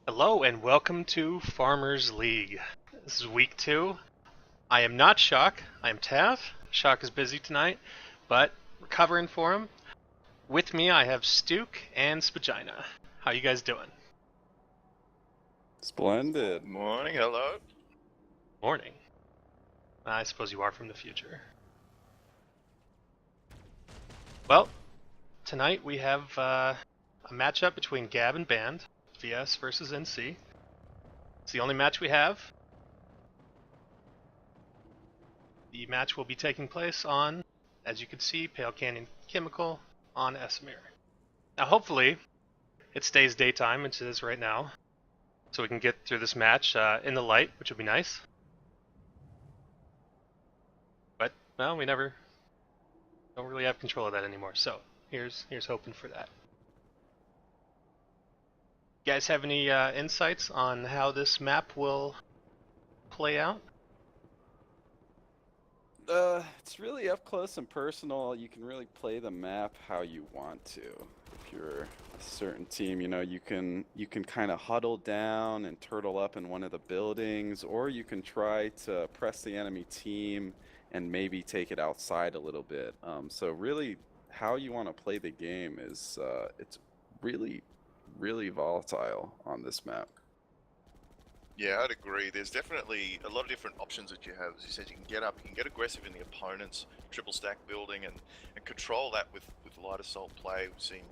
Hello and welcome to Farmers League. This is week 2. I am not Shock, I am Tav. Shock is busy tonight, but recovering for him. With me I have Stuke and Spagina. How you guys doing? Splendid. Morning, hello. Morning. I suppose you are from the future. Well, tonight we have a matchup between GAB and Band, VS versus NC. It's the only match we have. The match will be taking place on, as you can see, Pale Canyon Chemical on Esamir. Now hopefully it stays daytime, which it is right now, so we can get through this match in the light, which would be nice. But, well, we don't really have control of that anymore, so here's hoping for that. You guys have any insights on how this map will play out? It's really up close and personal. You can really play the map how you want to. If you're a certain team, you can kind of huddle down and turtle up in one of the buildings, or you can try to press the enemy team and maybe take it outside a little bit. So really, how you want to play the game is it's really, really volatile on this map. Yeah, I'd agree. There's definitely a lot of different options that you have. As you said, you can get up, you can get aggressive in the opponent's triple stack building and control that with light assault play. We've seen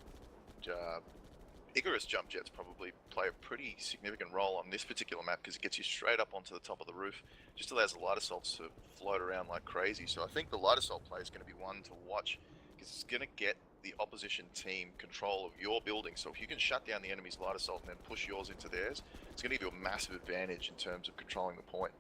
Icarus jump jets probably play a pretty significant role on this particular map because it gets you straight up onto the top of the roof. Just allows the light assaults to float around like crazy. So I think the light assault play is going to be one to watch because it's going to get the opposition team control of your building. So if you can shut down the enemy's light assault and then push yours into theirs, it's going to give you a massive advantage in terms of controlling the point.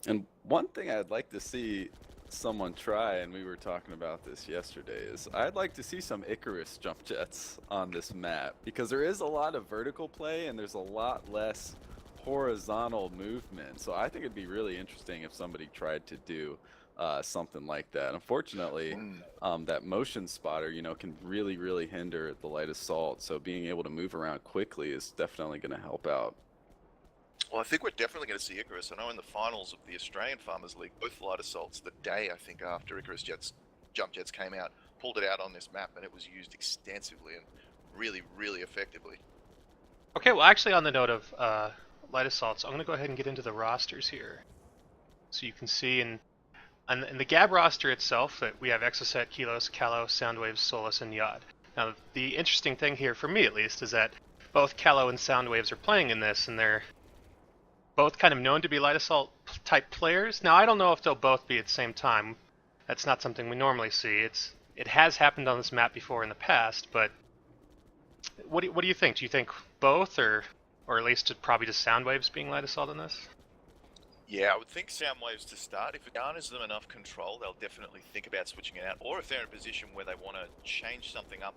And one thing I'd like to see someone try, and we were talking about this yesterday, is I'd like to see some Icarus jump jets on this map because there is a lot of vertical play and there's a lot less horizontal movement. So I think it'd be really interesting if somebody tried to do something like that. Unfortunately, that motion spotter, can really, really hinder the light assault. So being able to move around quickly is definitely going to help out. Well, I think we're definitely going to see Icarus. I know in the finals of the Australian Farmers League, both light assaults, the day I think after Icarus jump jets came out, pulled it out on this map, and it was used extensively and really, really effectively. Okay, well actually on the note of light assaults, I'm going to go ahead and get into the rosters here. So you can see in the GAB roster itself that we have Exocet, Kilos, Callow, Soundwaves, Solus, and Yod. Now the interesting thing here, for me at least, is that both Callow and Soundwaves are playing in this, and they're both kind of known to be light assault type players. Now I don't know if they'll both be at the same time. That's not something we normally see. It has happened on this map before in the past, but what do you think? Do you think both, or at least probably just Soundwaves being light assault in this? Yeah, I would think Soundwaves to start. If it garners them enough control, they'll definitely think about switching it out. Or if they're in a position where they want to change something up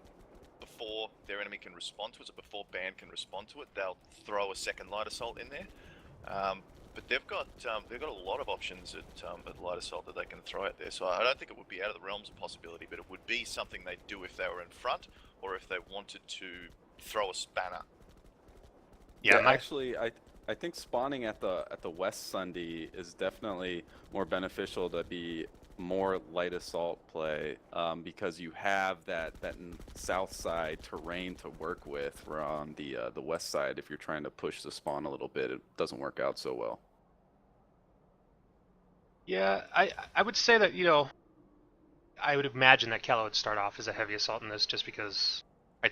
before their enemy can respond to it, or before Band can respond to it, they'll throw a second light assault in there. But they've got a lot of options at light assault that they can throw out there. So I don't think it would be out of the realms of possibility, but it would be something they'd do if they were in front, or if they wanted to throw a spanner. Yeah, actually, I think spawning at the West Sunday is definitely more beneficial to be more light assault play because you have that south side terrain to work with. Where on the west side, if you're trying to push the spawn a little bit, it doesn't work out so well. Yeah, I would say that, I would imagine that Callow would start off as a heavy assault in this just because I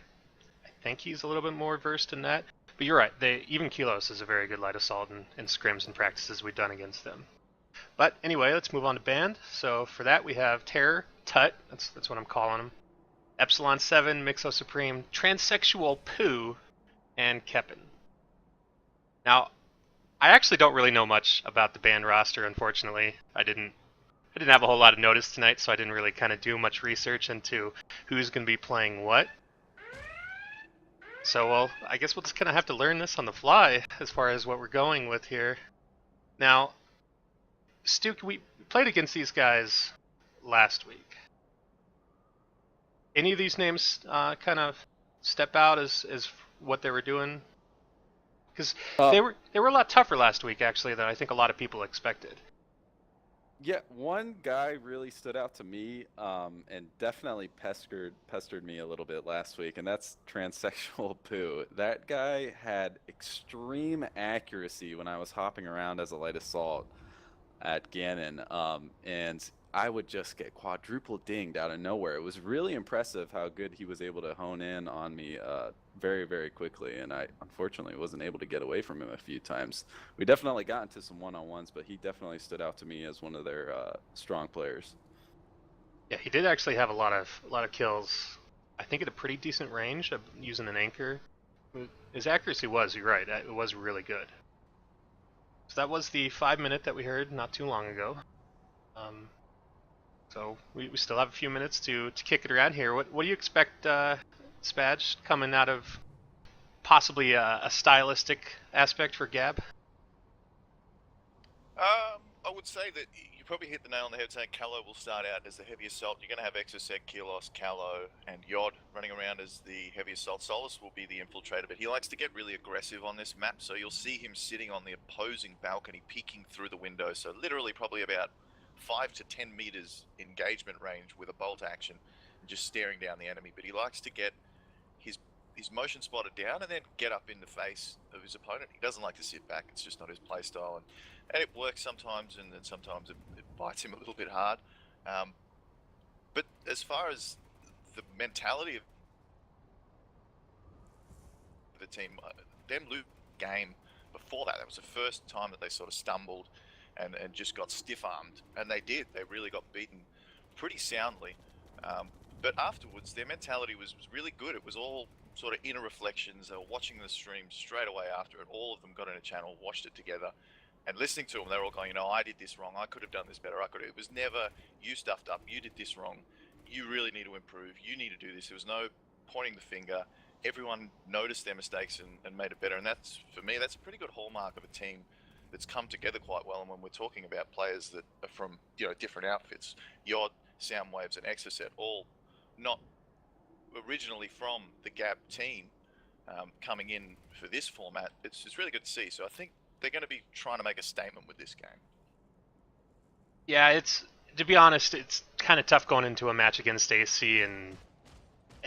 think he's a little bit more versed in that. But you're right, even Kilos is a very good light assault in scrims and practices we've done against them. But anyway, let's move on to Band. So for that we have Terror, Tut, that's what I'm calling him, Epsilon 7, Mixo Supreme, Transsexual Poo, and Keppin. Now, I actually don't really know much about the Band roster, unfortunately. I didn't have a whole lot of notice tonight, so I didn't really kind of do much research into who's going to be playing what. So, well, I guess we'll just kind of have to learn this on the fly as far as what we're going with here. Now, Stu, we played against these guys last week. Any of these names kind of step out as what they were doing Because Uh, they were a lot tougher last week, actually, than I think a lot of people expected. Yeah, one guy really stood out to me, and definitely pestered me a little bit last week, and that's transsexual poo. That guy had extreme accuracy when I was hopping around as a light assault at Gannon, and I would just get quadruple dinged out of nowhere. It was really impressive how good he was able to hone in on me very, very quickly, and I unfortunately wasn't able to get away from him a few times. We definitely got into some one-on-ones, but he definitely stood out to me as one of their strong players. Yeah, he did actually have a lot of kills. I think at a pretty decent range of using an anchor. His accuracy was, you're right, it was really good. So that was the 5 minute that we heard not too long ago. Um, so we still have a few minutes to kick it around here. What do you expect, Spadge, coming out of possibly a stylistic aspect for GAB? I would say that you probably hit the nail on the head saying Callow will start out as the heavy assault. You're going to have Exocet, Kilos, Callow, and Yod running around as the heavy assault. Solus will be the infiltrator, but he likes to get really aggressive on this map, so you'll see him sitting on the opposing balcony, peeking through the window, so literally probably about 5 to 10 meters engagement range with a bolt action, and just staring down the enemy. But he likes to get his motion spotted down and then get up in the face of his opponent. He doesn't like to sit back. It's just not his play style. And it works sometimes, and then sometimes it bites him a little bit hard. But as far as the mentality of the team, them lose game before that was the first time that they sort of stumbled and just got stiff-armed. And they did. They really got beaten pretty soundly. But afterwards, their mentality was really good. It was all sort of inner reflections. They were watching the stream straight away after it. All of them got in a channel, watched it together, and listening to them, they were all going, I did this wrong. I could have done this better. It was never, you stuffed up. You did this wrong. You really need to improve. You need to do this. There was no pointing the finger. Everyone noticed their mistakes and made it better. And that's, for me, that's a pretty good hallmark of a team that's come together quite well. And when we're talking about players that are from, different outfits, Yod, Soundwaves, and Exocet, all not originally from the GAB team, coming in for this format, it's really good to see. So I think they're going to be trying to make a statement with this game. Yeah, to be honest, it's kind of tough going into a match against AC and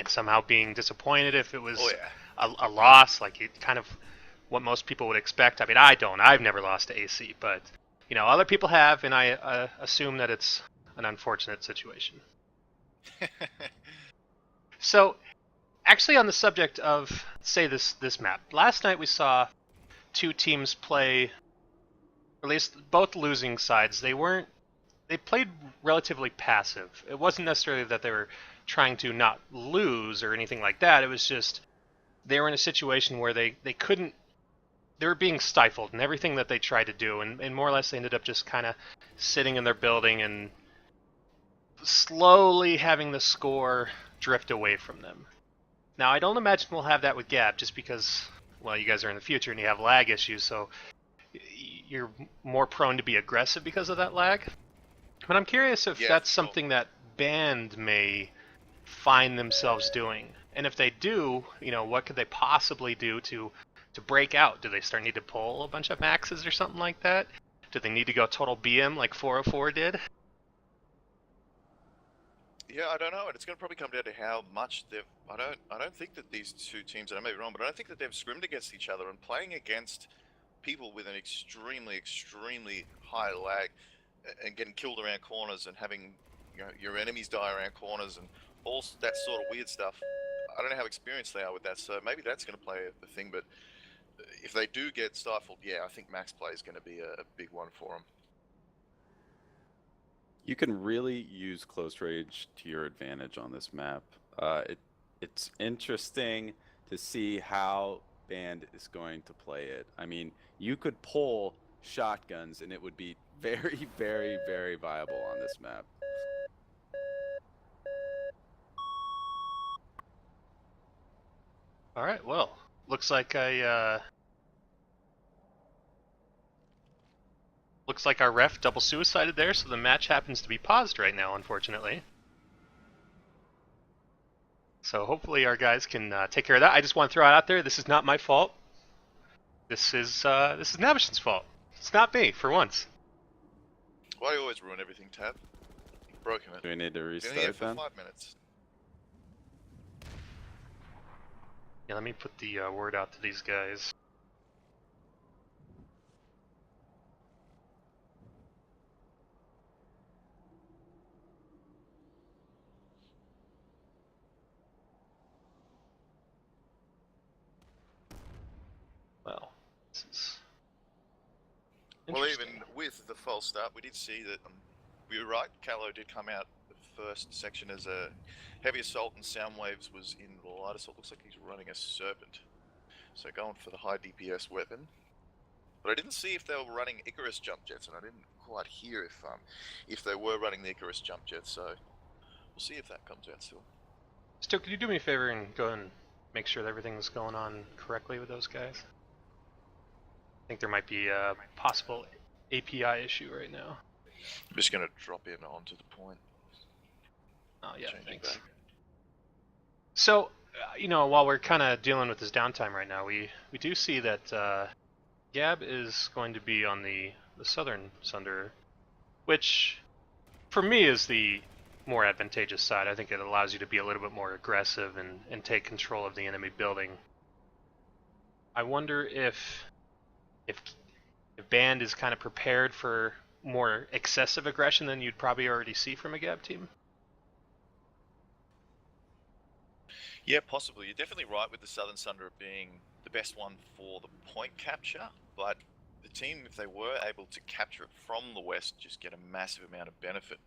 somehow being disappointed if it was a loss, like it kind of what most people would expect. I mean, I've never lost to AC, but other people have, and I assume that it's an unfortunate situation. So, actually, on the subject of, say, this map, last night we saw two teams play, or at least both losing sides. They played relatively passive. It wasn't necessarily that they were trying to not lose or anything like that. It was just they were in a situation where they were being stifled in everything that they tried to do, and more or less they ended up just kind of sitting in their building and slowly having the score drift away from them. Now, I don't imagine we'll have that with GAB, just because, well, you guys are in the future and you have lag issues, so you're more prone to be aggressive because of that lag. But I'm curious if that's something that B4ND may find themselves doing. And if they do, what could they possibly do to break out? Do they need to pull a bunch of maxes or something like that? Do they need to go total BM like 404 did? Yeah, I don't know, and it's going to probably come down to how much they've. I don't think that these two teams, and I may be wrong, but I don't think that they've scrimmed against each other, and playing against people with an extremely, extremely high lag, and getting killed around corners, and having your enemies die around corners, and all that sort of weird stuff. I don't know how experienced they are with that, so maybe that's going to play a thing. But if they do get stifled, yeah, I think max play is going to be a big one for them. You can really use close range to your advantage on this map. It's interesting to see how B4ND is going to play it. I mean, you could pull shotguns and it would be very, very, very viable on this map. All right, well, looks like looks like our ref double suicided there, so the match happens to be paused right now, unfortunately. So hopefully our guys can take care of that. I just want to throw it out there, this is not my fault. This is Nabishin's fault. It's not me, for once. Why do you always ruin everything, Tab? You've broken it. Do we need to Been here restart for then? 5 minutes. Yeah, let me put the word out to these guys. Well, this is Well, interesting. even with the false start, we did see that we were right. Callow did come out the first section as a heavy assault, and Soundwaves was in the light assault. Looks like he's running a Serpent, so going for the high DPS weapon. But I didn't see if they were running Icarus jump jets, and I didn't quite hear if they were running the Icarus jump jets. So we'll see if that comes out still. Stu, could you do me a favor and go and make sure that everything's going on correctly with those guys? I think there might be a possible API issue right now. I'm just going to drop in onto the point. Oh yeah, Changing thanks. back. So, while we're kind of dealing with this downtime right now, we do see that GAB is going to be on the southern Sunder, which for me is the more advantageous side. I think it allows you to be a little bit more aggressive and take control of the enemy building. I wonder if Band is kind of prepared for more excessive aggression than you'd probably already see from a GAB team. Yeah, possibly. You're definitely right with the Southern Sunder being the best one for the point capture, but the team, if they were able to capture it from the west, just get a massive amount of benefit.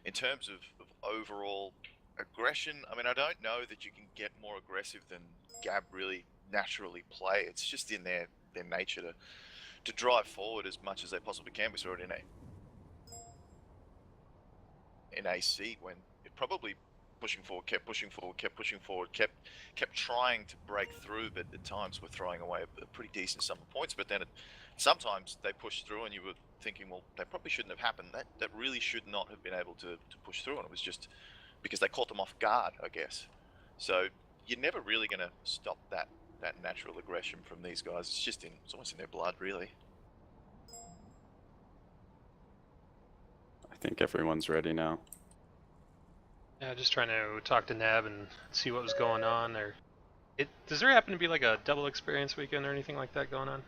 In terms of overall aggression, I mean, I don't know that you can get more aggressive than GAB really naturally play. It's just in their nature to drive forward as much as they possibly can. We saw it in AC when it probably pushing forward, kept pushing forward, kept pushing forward, kept trying to break through, but at times we're throwing away a pretty decent sum of points. But then sometimes they push through and you were thinking, well, they probably shouldn't have happened. That really should not have been able to push through, and it was just because they caught them off guard, I guess. So you're never really going to stop that natural aggression from these guys. It's almost in their blood, really. I think everyone's ready now. Yeah, just trying to talk to Nab and see what was going on there. Does there happen to be like a double experience weekend or anything like that going on?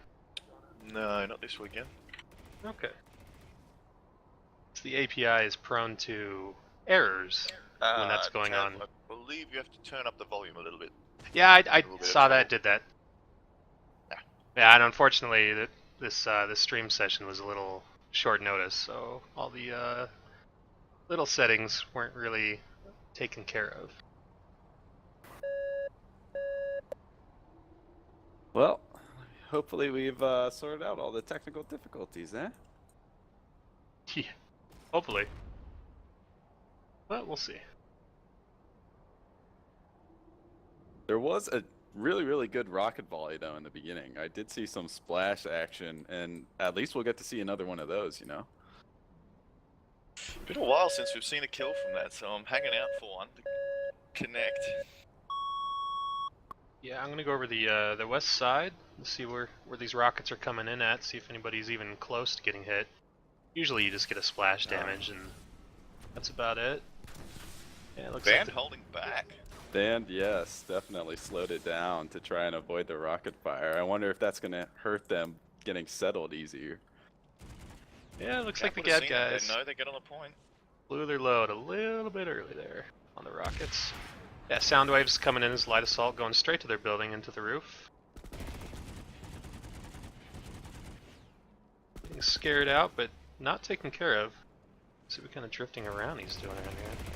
No, not this weekend. Okay. So the API is prone to errors when that's going Tab, on. I believe you have to turn up the volume a little bit. Yeah, I A little bit of saw that, trouble. did that. Yeah. Yeah, and unfortunately, this stream session was a little short notice, so all the little settings weren't really taken care of. Well, hopefully we've sorted out all the technical difficulties, eh? Yeah, hopefully. But we'll see. There was a really, really good rocket volley, though, in the beginning. I did see some splash action, and at least we'll get to see another one of those, you know? Been a while since we've seen a kill from that, so I'm hanging out for one to connect. Yeah, I'm gonna go over the west side and see where these rockets are coming in at, see if anybody's even close to getting hit. Usually you just get a splash damage, and that's about it. Yeah, it looks Band like holding back. And yes, definitely slowed it down to try and avoid the rocket fire. I wonder if that's going to hurt them getting settled easier. yeah, it looks like the Would've GAD seen it. guys They know they get on the point. blew their load a little bit early there on the rockets. Yeah, Soundwave's coming in as light assault, going straight to their building into the roof. Getting scared out, but not taken care of. See what kind of drifting around he's doing around here.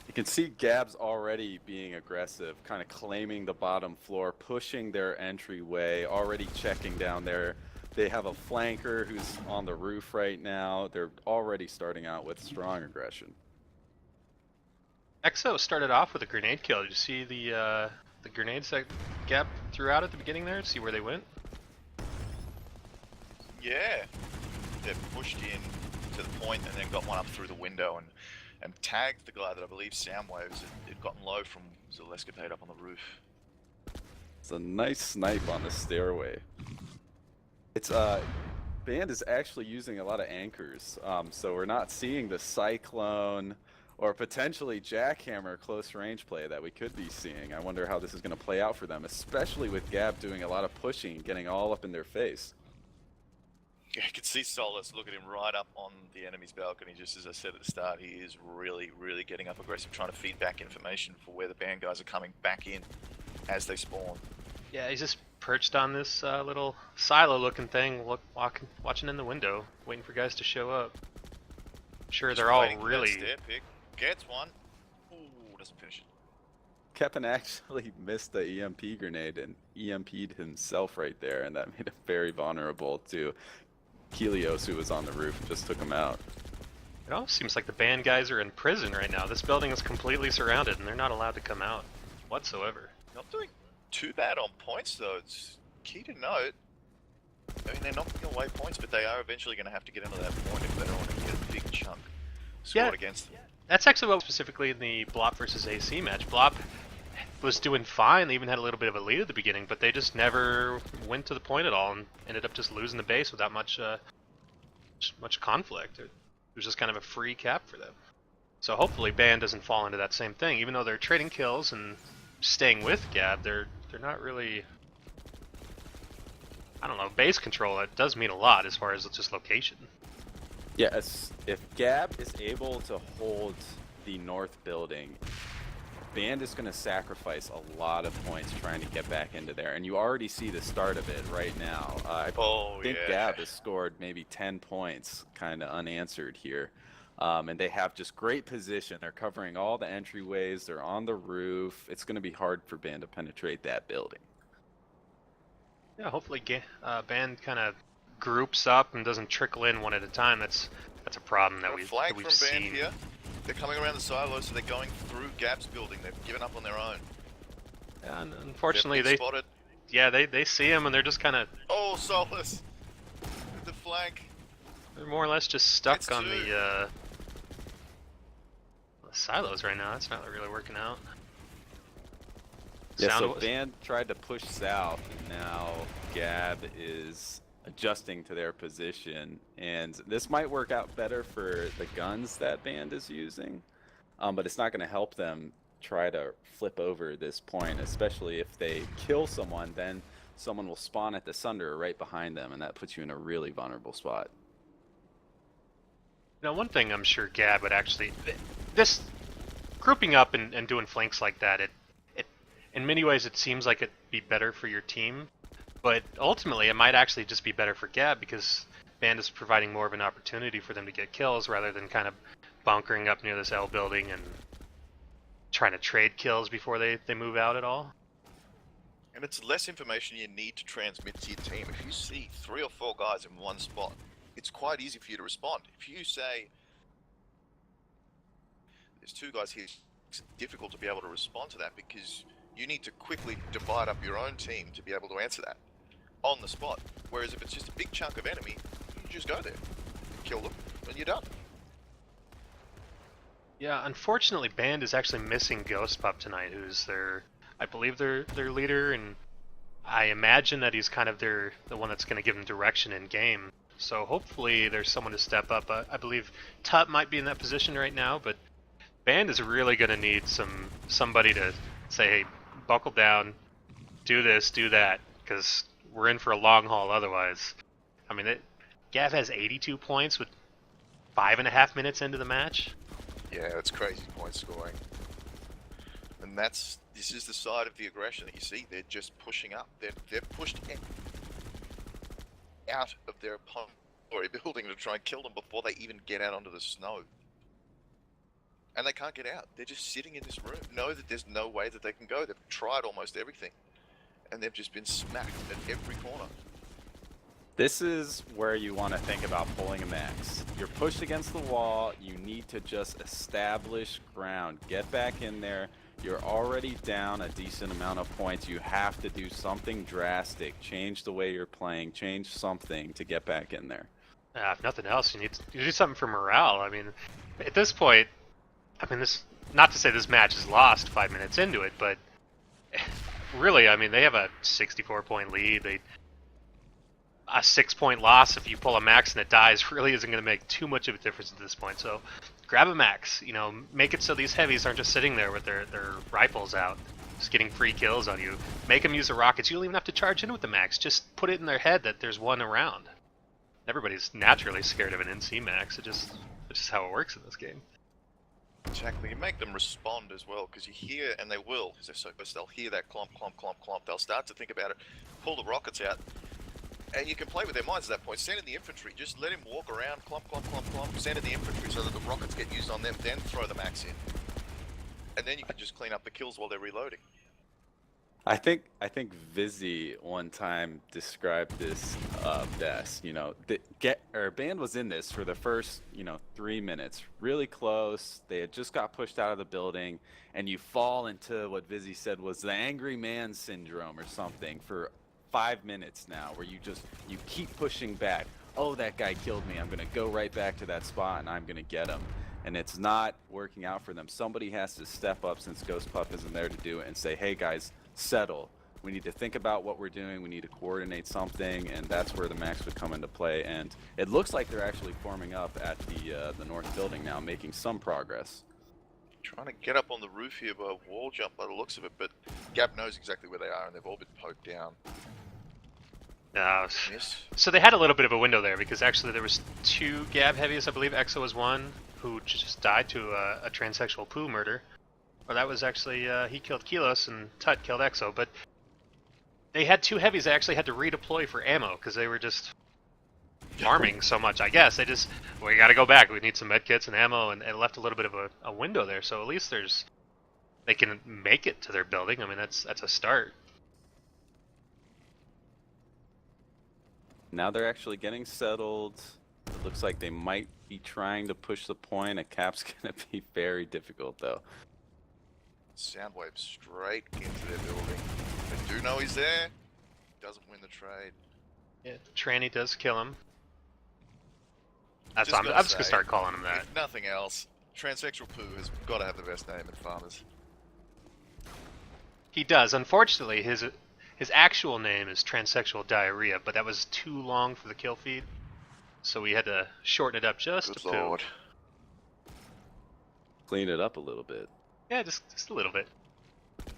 You can see GAB's already being aggressive, kind of claiming the bottom floor, pushing their entryway, already checking down there. They have a flanker who's on the roof right now. They're already starting out with strong aggression. Exo started off with a grenade kill. Did you see the grenades that GAB threw out at the beginning there? See where they went? Yeah. They pushed in to the point and then got one up through the window and tagged the guy that I believe Soundwaves had gotten low from the escapade up on the roof. It's a nice snipe on the stairway. It's Band is actually using a lot of anchors, so we're not seeing the Cyclone or potentially Jackhammer close range play that we could be seeing. I wonder how this is going to play out for them, especially with GAB doing a lot of pushing, getting all up in their face. Yeah, you can see Solus look at him right up on the enemy's balcony, just as I said at the start. He is really, really getting up aggressive, trying to feed back information for where the band guys are coming back in as they spawn. Yeah, he's just perched on this little silo-looking thing, watching in the window, waiting for guys to show up. I'm sure Just they're all waiting for that really... stair pick. Gets one. Ooh, doesn't finish it. Kevin actually missed the EMP grenade and EMP'd himself right there, and that made him very vulnerable to Helios, who was on the roof, and just took him out. It almost seems like the band guys are in prison right now. This building is completely surrounded, and they're not allowed to come out whatsoever. Not doing too bad on points, though. It's key to note. I mean, they're knocking away points, but they are eventually going to have to get into that point if they don't want to get a big chunk scored against them. That's actually what specifically in the Blop versus AC match. Blop was doing fine. They even had a little bit of a lead at the beginning, but they just never went to the point at all and ended up just losing the base without much conflict. It was just kind of a free cap for them. So hopefully Band doesn't fall into that same thing. Even though they're trading kills and staying with GAB, they're not really... I don't know, base control, it does mean a lot as far as just location. Yes, if GAB is able to hold the north building, Band is going to sacrifice a lot of points trying to get back into there, and you already see the start of it right now. I think GAB has scored maybe 10 points kind of unanswered here, and they have just great position. They're covering all the entryways, they're on the roof. It's going to be hard for Band to penetrate that building. Yeah, hopefully Band kind of groups up and doesn't trickle in one at a time. That's a problem that we've flag from seen. Band here. They're coming around the silo, so they're going through GAB's building. They've given up on their own. Yeah, and unfortunately they spotted. Yeah, they see him and they're just kind of... Oh, Solus! The flank. They're more or less just stuck on the silos right now. That's not really working out. Yeah, so Band tried to push south, and now GAB is adjusting to their position, and this might work out better for the guns that Band is using, but it's not going to help them try to flip over this point, especially if they kill someone, then someone will spawn at the Sunder right behind them, and that puts you in a really vulnerable spot. Now, one thing I'm sure GAB would actually... This grouping up and doing flanks like that, in many ways it seems like it'd be better for your team, but ultimately it might actually just be better for GAB because Band is providing more of an opportunity for them to get kills rather than kind of bunkering up near this L building and trying to trade kills before they move out at all. And it's less information you need to transmit to your team. If you see 3 or 4 guys in one spot, it's quite easy for you to respond. If you say, there's 2 guys here, it's difficult to be able to respond to that because you need to quickly divide up your own team to be able to answer that on the spot. Whereas if it's just a big chunk of enemy, you just go there, kill them, and you're done. Yeah, unfortunately Band is actually missing Ghost Pup tonight, who's I believe their leader, and I imagine that he's kind of the one that's going to give them direction in game. So hopefully there's someone to step up. I believe Tut might be in that position right now, but Band is really going to need somebody to say, hey, buckle down, do this, do that, because we're in for a long haul otherwise. I mean, GAB has 82 points with 5.5 minutes into the match. Yeah, that's crazy point scoring. And this is the side of the aggression that you see. They're just pushing up. They're pushed out of their opponent's building to try and kill them before they even get out onto the snow. And they can't get out. They're just sitting in this room, know that there's no way that they can go. They've tried almost everything, and they've just been smacked at every corner. This is where you want to think about pulling a max. You're pushed against the wall, you need to just establish ground. Get back in there. You're already down a decent amount of points. You have to do something drastic. Change the way you're playing, change something to get back in there. If nothing else, you need to do something for morale. I mean, at this point, this, not to say this match is lost 5 minutes into it, but really, I mean, they have a 64-point lead. a 6-point loss if you pull a max and it dies really isn't going to make too much of a difference at this point. So grab a max, you know, make it so these heavies aren't just sitting there with their rifles out, just getting free kills on you. Make them use the rockets. You don't even have to charge in with the max. Just put it in their head that there's one around. Everybody's naturally scared of an NC max. It's just how it works in this game. Exactly. You make them respond as well, because you hear, and they will, because they're so close, they'll hear that clomp, clomp, clomp, clomp. They'll start to think about it, pull the rockets out, and you can play with their minds at that point. Send in the infantry, just let him walk around, clomp, clomp, clomp, clomp, send in the infantry so that the rockets get used on them, then throw the max in. And then you can just clean up the kills while they're reloading. I think Vizzy one time described this best. You know, Band was in this for the first 3 minutes, really close. They had just got pushed out of the building, and you fall into what Vizzy said was the angry man syndrome or something for 5 minutes now, where you keep pushing back. Oh, that guy killed me. I'm gonna go right back to that spot and I'm gonna get him. And it's not working out for them. Somebody has to step up, since Ghost Puff isn't there to do it, and say, hey guys, settle. We need to think about what we're doing. We need to coordinate something, and that's where the max would come into play. And it looks like they're actually forming up at the north building now, making some progress. Trying to get up on the roof here by a wall jump by the looks of it, but GAB knows exactly where they are, and they've all been poked down. No. Yes. So they had a little bit of a window there, because actually there was 2 GAB heavies, I believe Exo was one, who just died to a transsexual poo murder. Or that was actually, he killed Kilos and Tut killed Exo, but they had 2 heavies that actually had to redeploy for ammo, because they were just farming so much, I guess. We gotta go back, we need some medkits and ammo, and it left a little bit of a window there, so at least they can make it to their building. I mean, that's a start. Now they're actually getting settled. It looks like they might be trying to push the point. A cap's gonna be very difficult though. Soundwave straight into their building. They do know he's there. Doesn't win the trade. Yeah, Tranny does kill him. I'm just gonna start calling him that. If nothing else, transsexual poo has got to have the best name in farmers. He does. Unfortunately, his actual name is transsexual diarrhea, but that was too long for the kill feed, so we had to shorten it up just Good to lord. poo. Clean it up a little bit. Yeah, just a little bit.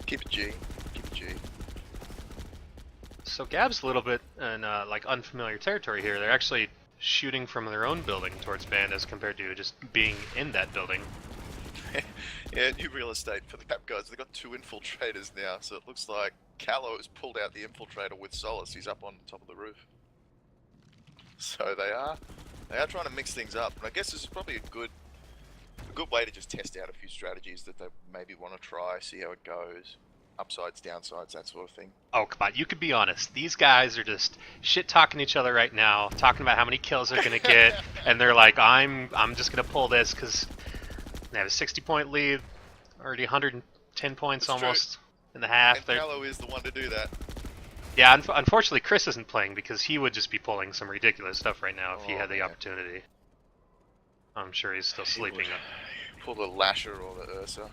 Keep it G. Keep it G. So Gab's a little bit in like unfamiliar territory here. They're actually shooting from their own building towards Band as compared to just being in that building. Yeah, new real estate for the GAB guys. They've got 2 infiltrators now, so it looks like Callow has pulled out the infiltrator with Solace. He's up on top of the roof. So they are trying to mix things up, and I guess this is probably a good way to just test out a few strategies that they maybe want to try, see how it goes. Upsides, downsides, that sort of thing. Oh, come on, you could be honest. These guys are just shit-talking each other right now, talking about how many kills they're going to get, and they're like, I'm just going to pull this because they have a 60-point lead, already 110 points That's almost true. in the half. And Callow is the one to do that. Yeah, unfortunately, Chris isn't playing because he would just be pulling some ridiculous stuff right now if he had the opportunity. I'm sure he's still sleeping. Pull the Lasher or the Ursa.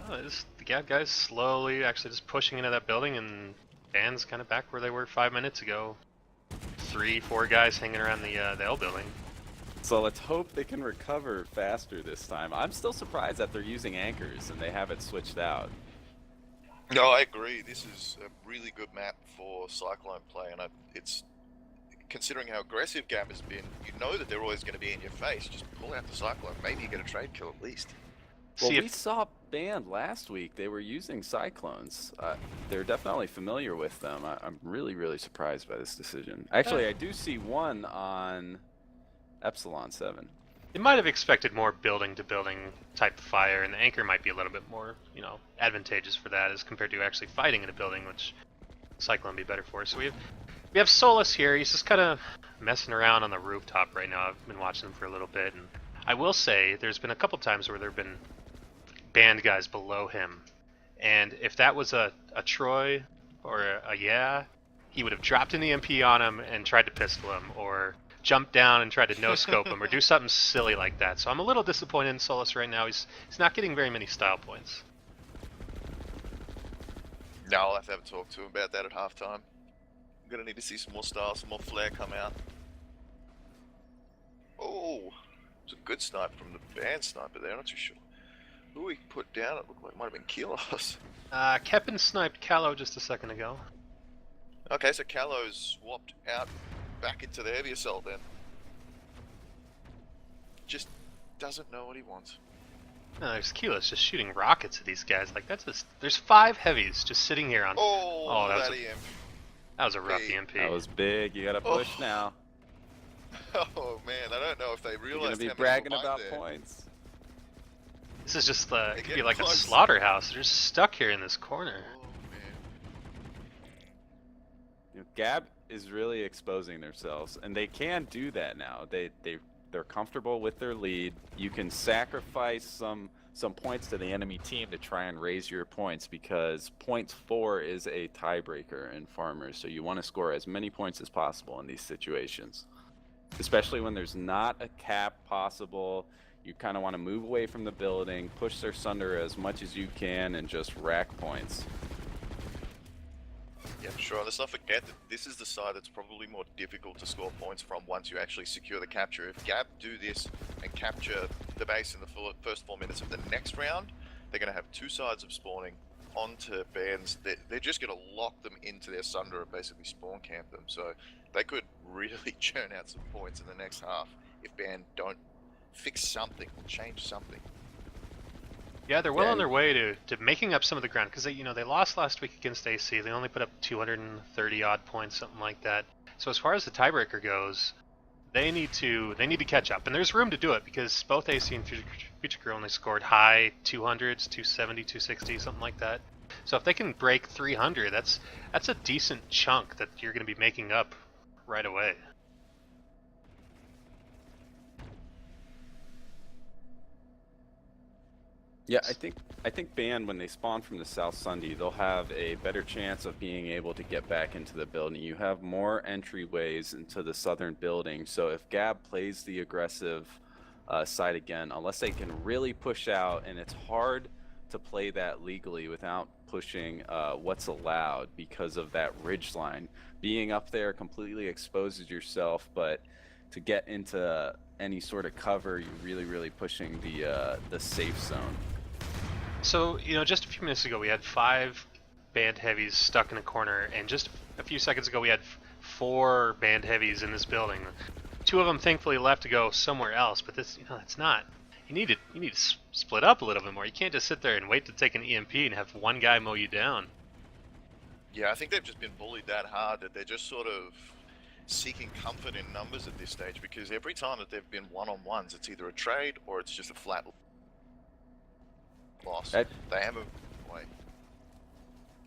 The GAB guys slowly actually just pushing into that building, and Band's kind of back where they were 5 minutes ago. 3-4 guys hanging around the L building. So let's hope they can recover faster this time. I'm still surprised that they're using anchors and they have it switched out. No, I agree. This is a really good map for Cyclone play, and it's considering how aggressive GAB has been. You know that they're always going to be in your face. Just pull out the Cyclone. Maybe you get a trade kill at least. Well, we saw Band last week. They were using Cyclones. They're definitely familiar with them. I'm really, really surprised by this decision. Actually, I do see one on Epsilon 7. They might have expected more building-to-building type fire, and the anchor might be a little bit more, advantageous for that as compared to actually fighting in a building, which Cyclone would be better for. So we have Solus here. He's just kind of messing around on the rooftop right now. I've been watching him for a little bit, and I will say there's been a couple times where there have been Band guys below him, and if that was a Troy or a Yeah, he would have dropped an EMP on him and tried to pistol him, or jump down and try to no-scope him, or do something silly like that. So I'm a little disappointed in Solus right now. He's not getting very many style points. No, I'll have to talk to him about that at halftime. I'm gonna need to see some more style, some more flair come out. Oh, it's a good snipe from the band sniper there. I'm not too sure who he put down. It looked like it might have been Kilos. Kepin sniped Callow just a second ago. Okay, so Callow's swapped out back into the heavy assault then. Just doesn't know what he wants. No, there's Keyless just shooting rockets at these guys. Like that's just, there's 5 heavies just sitting here on. Oh, that that was a rough big. EMP. That was big. You gotta push now. Oh man, I don't know if they You're realized gonna be how bragging many were about there. points. This is just They're it could be getting like a close. slaughterhouse. They're just stuck here in this corner. Oh man. GAB is really exposing themselves, and they can do that now. They're comfortable with their lead. You can sacrifice some points to the enemy team to try and raise your points, because points 4 is a tiebreaker in Farmers, so you want to score as many points as possible in these situations, especially when there's not a cap possible. You kind of want to move away from the building, push their Sunder as much as you can, and just rack points. Yeah, sure. Let's not forget that this is the side that's probably more difficult to score points from once you actually secure the capture. If GAB do this and capture the base in the first 4 minutes of the next round, they're going to have 2 sides of spawning onto bands. They're just going to lock them into their Sunder and basically spawn camp them. So they could really churn out some points in the next half if band don't fix something or change something. Yeah, they're well on their way to making up some of the ground, because they lost last week against AC. They only put up 230 odd points, something like that. So as far as the tiebreaker goes, they need to catch up, and there's room to do it because both AC and Future Crew only scored high 200s, 270, 260, something like that. So if they can break 300, that's a decent chunk that you're going to be making up right away. Yeah, I think Band, when they spawn from the South Sunday, they'll have a better chance of being able to get back into the building. You have more entryways into the southern building, so if GAB plays the aggressive side again, unless they can really push out, and it's hard to play that legally without pushing what's allowed because of that ridge line. Being up there completely exposes yourself, but to get into any sort of cover, you're really pushing the safe zone. So, just a few minutes ago we had 5 band heavies stuck in a corner, and just a few seconds ago we had 4 band heavies in this building. 2 of them thankfully left to go somewhere else, but this, it's not. You need to split up a little bit more. You can't just sit there and wait to take an EMP and have one guy mow you down. Yeah, I think they've just been bullied that hard that they're just sort of seeking comfort in numbers at this stage, because every time that they've been one-on-ones, it's either a trade or it's just a flat loss. They have a way.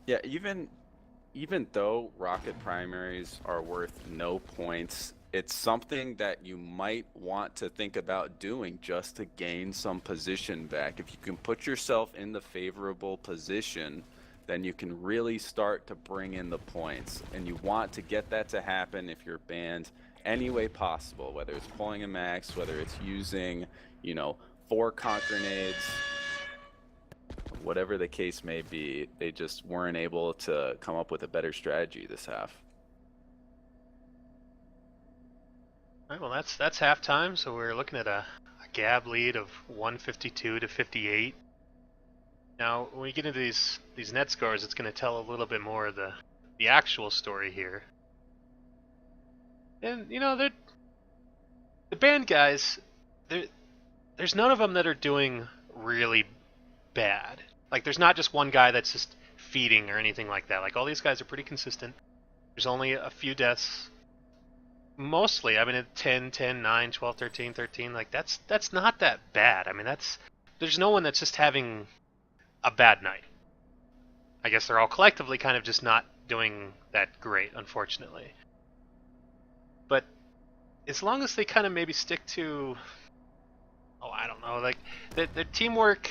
Yeah, even though rocket primaries are worth no points, it's something that you might want to think about doing just to gain some position back. If you can put yourself in the favorable position, then you can really start to bring in the points. And you want to get that to happen if you're banned any way possible, whether it's pulling a max, whether it's using, 4 conch grenades, whatever the case may be. They just weren't able to come up with a better strategy this half. All right, well, that's halftime, so we're looking at a GAB lead of 152 to 58. Now, when we get into these net scores, it's going to tell a little bit more of the actual story here. And the band guys, there's none of them that are doing really bad. Like, there's not just one guy that's just feeding or anything like that. Like, all these guys are pretty consistent. There's only a few deaths. Mostly, at 10, 10, 9, 12, 13, 13. Like, that's not that bad. There's no one that's just having a bad night. I guess they're all collectively kind of just not doing that great, unfortunately. But as long as they kind of maybe stick to, I don't know, like their teamwork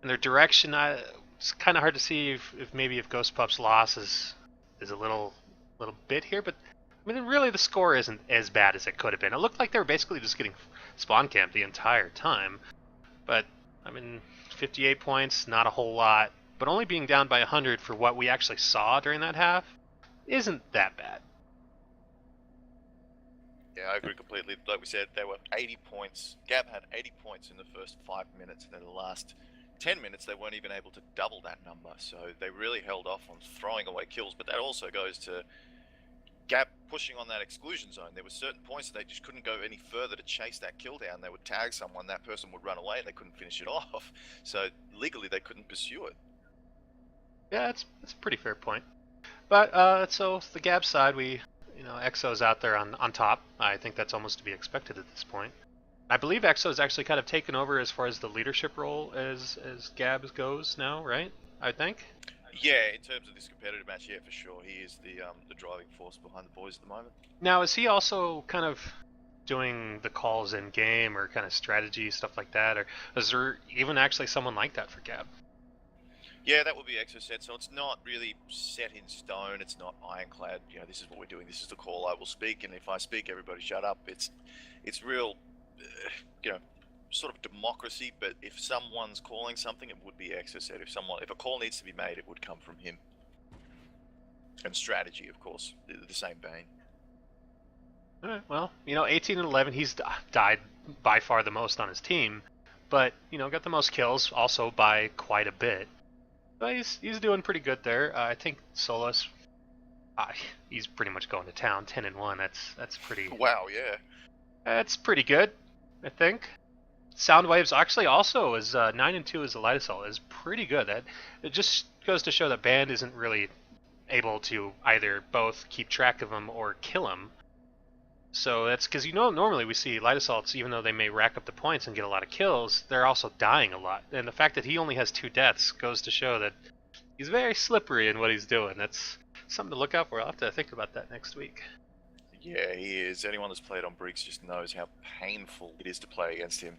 and their direction, it's kind of hard to see if Ghost Pup's loss is a little bit here, but really the score isn't as bad as it could have been. It looked like they were basically just getting spawn camped the entire time, but 58 points, not a whole lot, but only being down by 100 for what we actually saw during that half isn't that bad. Yeah, I agree completely. Like we said, they were 80 points. GAB had 80 points in the first 5 minutes, and then the last 10 minutes they weren't even able to double that number. So they really held off on throwing away kills, but that also goes to GAB pushing on that exclusion zone. There were certain points that they just couldn't go any further to chase that kill down. They would tag someone, that person would run away, and they couldn't finish it off. So legally they couldn't pursue it. Yeah, that's a pretty fair point. But so the GAB side, EXO's out there on top. I think that's almost to be expected at this point. I believe EXO's actually kind of taken over as far as the leadership role as GAB goes now, right? I think. Yeah, in terms of this competitive match, yeah, for sure. He is the driving force behind the boys at the moment. Now, is he also kind of doing the calls in game or kind of strategy stuff like that, or is there even actually someone like that for GAB? Yeah, that would be EXO set, so it's not really set in stone. It's not ironclad. You know, this is what we're doing. This is the call. I will speak, and if I speak, everybody shut up. It's real, sort of democracy. But if someone's calling something, it would be EXO set. If a call needs to be made, it would come from him. And strategy, of course, the same vein. All right, well, 18 and 11, he's died by far the most on his team, but got the most kills also by quite a bit. But he's doing pretty good there. I think Solus, he's pretty much going to town. 10 and 1. That's pretty. Wow, yeah. That's pretty good, I think. Soundwaves actually also is 9 and 2 as a light assault is pretty good. That it just goes to show that Band isn't really able to either both keep track of him or kill him. So that's because normally we see light assaults, even though they may rack up the points and get a lot of kills, they're also dying a lot. And the fact that he only has 2 deaths goes to show that he's very slippery in what he's doing. That's something to look out for. I'll have to think about that next week. Yeah, he is. Anyone that's played on Briggs just knows how painful it is to play against him.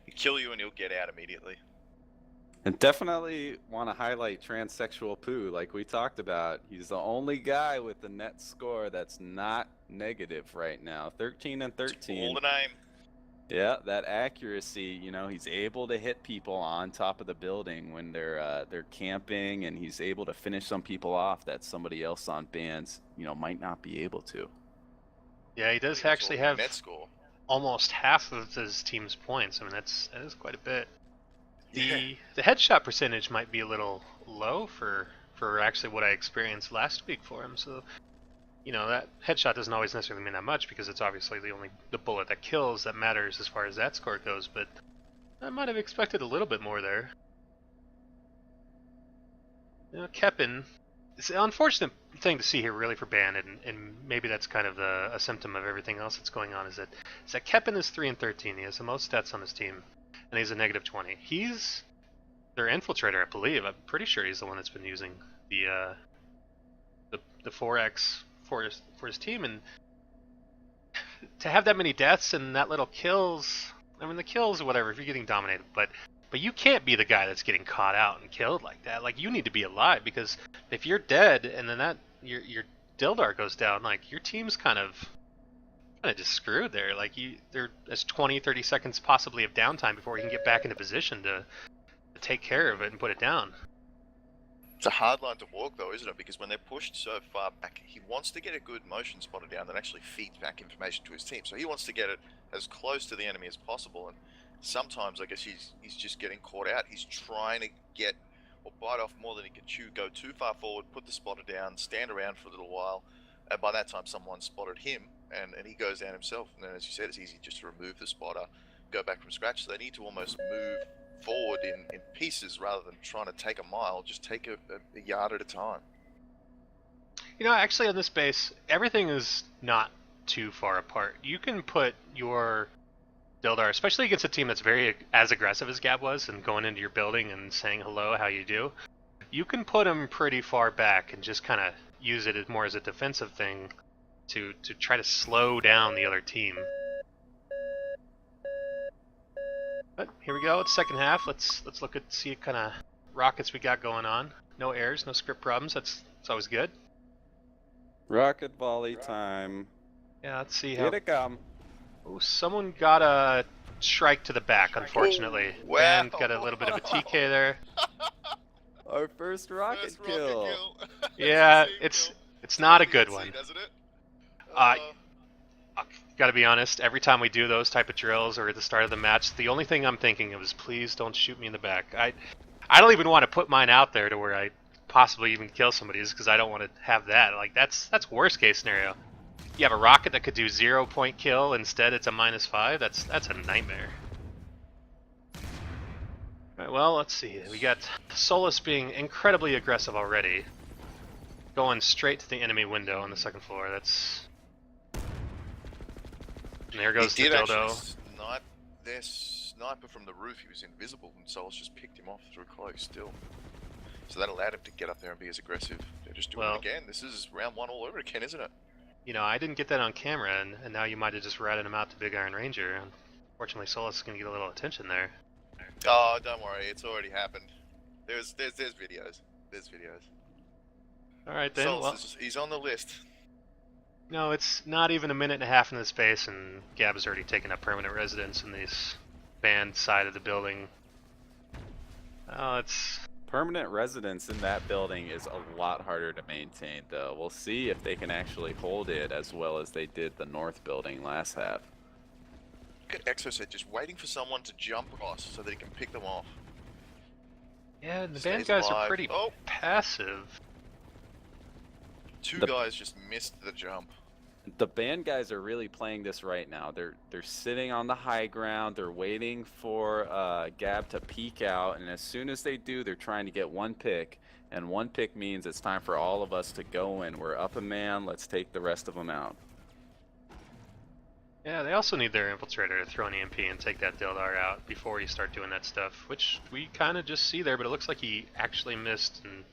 He'll kill you and he'll get out immediately. And definitely want to highlight transsexual Pooh, like we talked about. He's the only guy with the net score that's not negative right now. 13 and 13. All the name. Yeah, that accuracy. He's able to hit people on top of the building when they're camping, and he's able to finish some people off that somebody else on bands, might not be able to. Yeah, he does actually have net score. Almost half of his team's points. I mean, that is quite a bit. The headshot percentage might be a little low for actually what I experienced last week for him. So, that headshot doesn't always necessarily mean that much because it's obviously the bullet that kills that matters as far as that score goes. But I might have expected a little bit more there. Keppen, it's an unfortunate thing to see here really for Band, and maybe that's kind of a symptom of everything else that's going on. Is that Keppen is 3 and 13. He has the most stats on his team. And he's a negative 20. He's their infiltrator, I believe. I'm pretty sure he's the one that's been using the 4x for his team. And to have that many deaths and that little kills, I mean, the kills or whatever, if you're getting dominated, but you can't be the guy that's getting caught out and killed like that. Like, you need to be alive, because if you're dead and then your Dildar goes down, like, your team's kind of just screwed there. Like, there's 20-30 seconds possibly of downtime before he can get back into position to take care of it and put it down. It's a hard line to walk, though, isn't it? Because when they're pushed so far back, he wants to get a good motion spotter down that actually feeds back information to his team. So he wants to get it as close to the enemy as possible. And sometimes, I guess, he's just getting caught out. He's trying to get or bite off more than he can chew, go too far forward, put the spotter down, stand around for a little while. And by that time, someone spotted him, and he goes down himself. And then, as you said, it's easy just to remove the spotter, go back from scratch. So they need to almost move forward in pieces rather than trying to take a mile. Just take a yard at a time. Actually on this base, everything is not too far apart. You can put your Dildar, especially against a team that's as aggressive as GAB was, and going into your building and saying hello, how you do. You can put him pretty far back and just kind of use it more as a defensive thing to try to slow down the other team. But here we go. It's second half. Let's look at see what kind of rockets we got going on. No errors, no script problems. That's always good. Rocket volley time. Yeah, let's see how. Here it come. Oh, someone got a strike to the back, unfortunately. Wow. And got a little bit of a TK there. Our first rocket kill. Yeah, That's a team it's kill. not a It's good the one. NC, doesn't it? Uh, Gotta be honest, every time we do those type of drills or at the start of the match, the only thing I'm thinking of is please don't shoot me in the back. I don't even want to put mine out there to where I possibly even kill somebody, just because I don't want to have that. Like that's worst case scenario. You have a rocket that could do 0-point kill, instead it's a -5. That's a nightmare. Alright, well, let's see. We got Solus being incredibly aggressive already. Going straight to the enemy window on the second floor. And there goes the He did dildo. actually snipe their sniper from the roof. He was invisible, and Solus just picked him off through close still. So that allowed him to get up there and be as aggressive. They're just doing it again. This is round 1 all over again, isn't it? You know, I didn't get that on camera, and now you might have just ratted him out to Big Iron Ranger. Unfortunately, Solus is going to get a little attention there. Oh, don't worry, it's already happened. There's videos. There's videos. Alright then, Solus well, he's on the list. no, it's not even a minute and a half in the space, and GAB has already taken up permanent residence in this band side of the building. Oh, it's... Permanent residence in that building is a lot harder to maintain, though. We'll see if they can actually hold it as well as they did the north building last half. Look at Exoset just waiting for someone to jump across so that he can pick them off. Yeah, the Stays band guys are alive. pretty Oh. passive. Two guys just missed the jump. The band guys are really playing this right now. They're sitting on the high ground. They're waiting for GAB to peek out, and as soon as they do, they're trying to get one pick. And one pick means it's time for all of us to go in. We're up a man. Let's take the rest of them out. Yeah, they also need their infiltrator to throw an EMP and take that Dildar out before you start doing that stuff, which we kind of just see there, but it looks like he actually missed and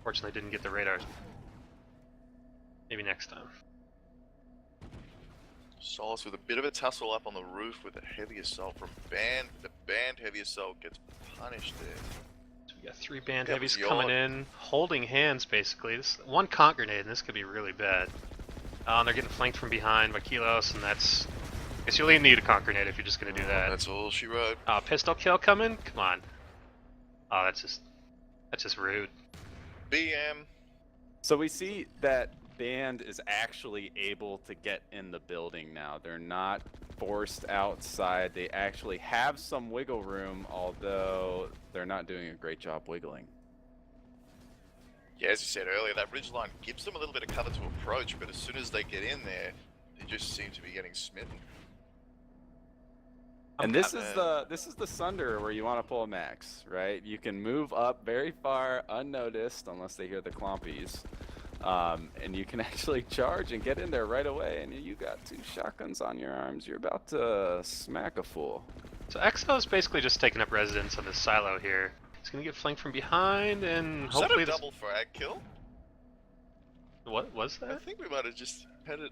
fortunately didn't get the radars. Maybe next time. Solus with a bit of a tussle up on the roof with a heavy assault from Band. The Band heavy assault gets punished there. So we got 3 band That heavies was coming yawn. in, holding hands basically. This one conk grenade, and this could be really bad. They're getting flanked from behind by Kilos, and that's... I guess you'll even need a conk grenade if you're just gonna do that. That's all she wrote. Pistol kill coming? Come on. Oh, that's just rude. BM. So we see that band is actually able to get in the building now. They're not forced outside. They actually have some wiggle room, although they're not doing a great job wiggling. Yeah, as you said earlier, that ridgeline gives them a little bit of cover to approach, but as soon as they get in there, they just seem to be getting smitten. And this is the Sunder where you want to pull a max, right? You can move up very far unnoticed unless they hear the clompies. And you can actually charge and get in there right away, and you got 2 shotguns on your arms. You're about to smack a fool. So Exo is basically just taking up residence on this silo here. He's gonna get flanked from behind, and Was hopefully that a double frag kill? What was I that? think we might have just had it.